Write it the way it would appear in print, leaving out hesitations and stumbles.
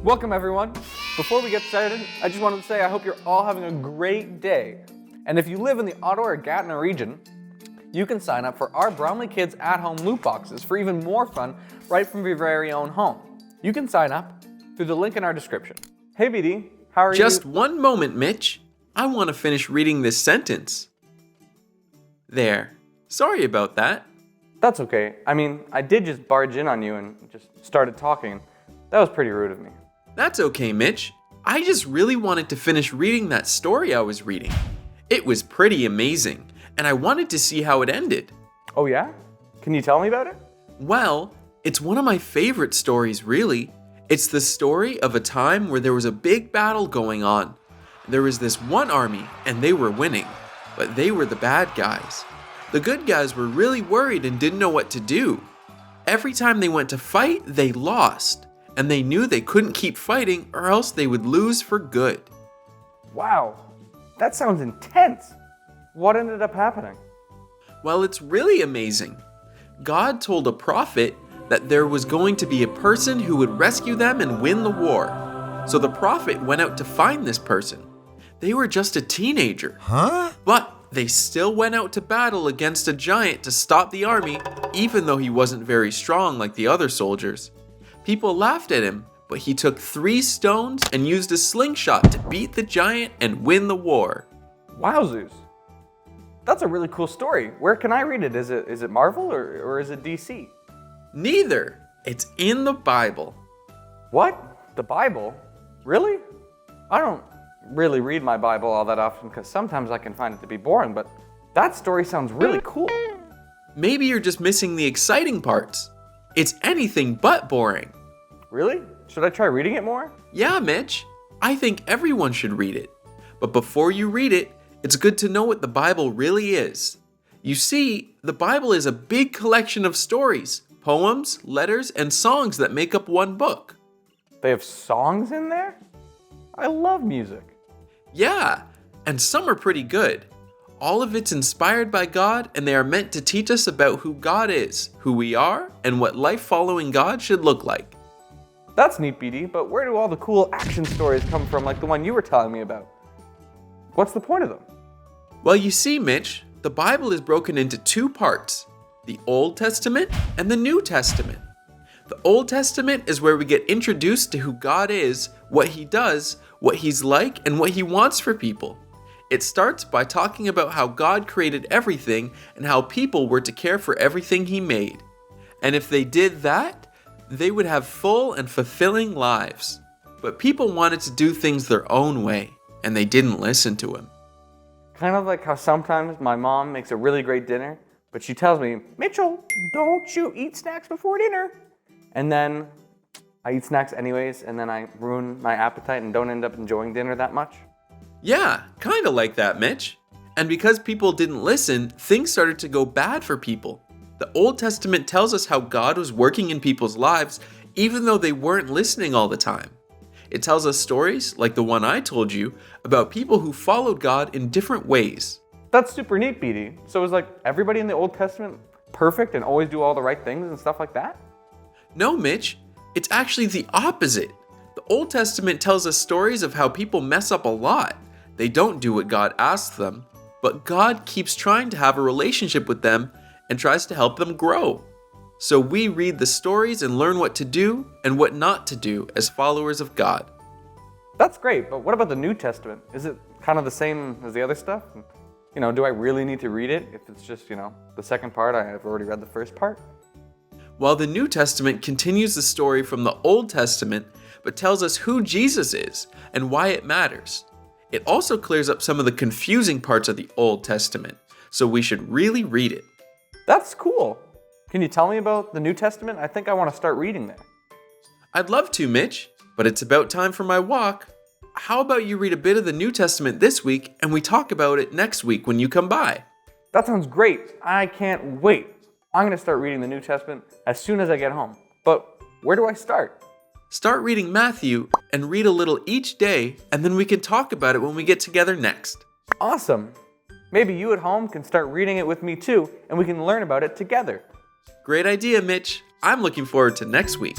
Welcome everyone. Before we get started, I just wanted to say I hope you're all having a great day. And if you live in the Ottawa or Gatineau region, you can sign up for our Bromley Kids at-home loot boxes for even more fun right from your very own home. You can sign up through the link in our description. Hey BD, how are you? Just one moment, Mitch. I want to finish reading this sentence. There. Sorry about that. That's okay. I did just barge in on you and just started talking. That was pretty rude of me. That's okay, Mitch. I just really wanted to finish reading that story I was reading. It was pretty amazing, and I wanted to see how it ended. Oh yeah? Can you tell me about it? Well, it's one of my favorite stories, really. It's the story of a time where there was a big battle going on. There was this one army, and they were winning, but they were the bad guys. The good guys were really worried and didn't know what to do. Every time they went to fight, they lost, and they knew they couldn't keep fighting or else they would lose for good. Wow, that sounds intense. What ended up happening? Well, it's really amazing. God told a prophet that there was going to be a person who would rescue them and win the war. So the prophet went out to find this person. They were just a teenager. But they still went out to battle against a giant to stop the army, even though he wasn't very strong like the other soldiers. People laughed at him, but he took 3 stones and used a slingshot to beat the giant and win the war. Wowzers. That's a really cool story. Where can I read it? Is it Marvel or is it DC? Neither. It's in the Bible. What? The Bible? Really? I don't really read my Bible all that often because sometimes I can find it to be boring, but that story sounds really cool. Maybe you're just missing the exciting parts. It's anything but boring. Really? Should I try reading it more? Yeah, Mitch. I think everyone should read it. But before you read it, it's good to know what the Bible really is. You see, the Bible is a big collection of stories, poems, letters, and songs that make up one book. They have songs in there? I love music. Yeah, and some are pretty good. All of it's inspired by God, and they are meant to teach us about who God is, who we are, and what life following God should look like. That's neat, BD, but where do all the cool action stories come from, like the one you were telling me about? What's the point of them? Well, you see, Mitch, the Bible is broken into 2 parts, the Old Testament and the New Testament. The Old Testament is where we get introduced to who God is, what He does, what He's like, and what He wants for people. It starts by talking about how God created everything and how people were to care for everything He made. And if they did that, they would have full and fulfilling lives. But people wanted to do things their own way, and they didn't listen to Him. Kind of like how sometimes my mom makes a really great dinner, but she tells me, Mitchell, don't you eat snacks before dinner. And then I eat snacks anyways, and then I ruin my appetite and don't end up enjoying dinner that much. Yeah, kinda like that, Mitch. And because people didn't listen, things started to go bad for people. The Old Testament tells us how God was working in people's lives even though they weren't listening all the time. It tells us stories, like the one I told you, about people who followed God in different ways. That's super neat, BD. So is like everybody in the Old Testament perfect and always do all the right things and stuff like that? No, Mitch, it's actually the opposite. The Old Testament tells us stories of how people mess up a lot. They don't do what God asks them, but God keeps trying to have a relationship with them and tries to help them grow. So we read the stories and learn what to do and what not to do as followers of God. That's great, but what about the New Testament? Is it kind of the same as the other stuff? Do I really need to read it if it's just, the second part, I've already read the first part? While the New Testament continues the story from the Old Testament, but tells us who Jesus is and why it matters. It also clears up some of the confusing parts of the Old Testament, so we should really read it. That's cool. Can you tell me about the New Testament? I think I want to start reading there. I'd love to, Mitch, but it's about time for my walk. How about you read a bit of the New Testament this week and we talk about it next week when you come by? That sounds great. I can't wait. I'm going to start reading the New Testament as soon as I get home. But where do I start? Start reading Matthew and read a little each day, and then we can talk about it when we get together next. Awesome. Maybe you at home can start reading it with me too, and we can learn about it together. Great idea, Mitch. I'm looking forward to next week.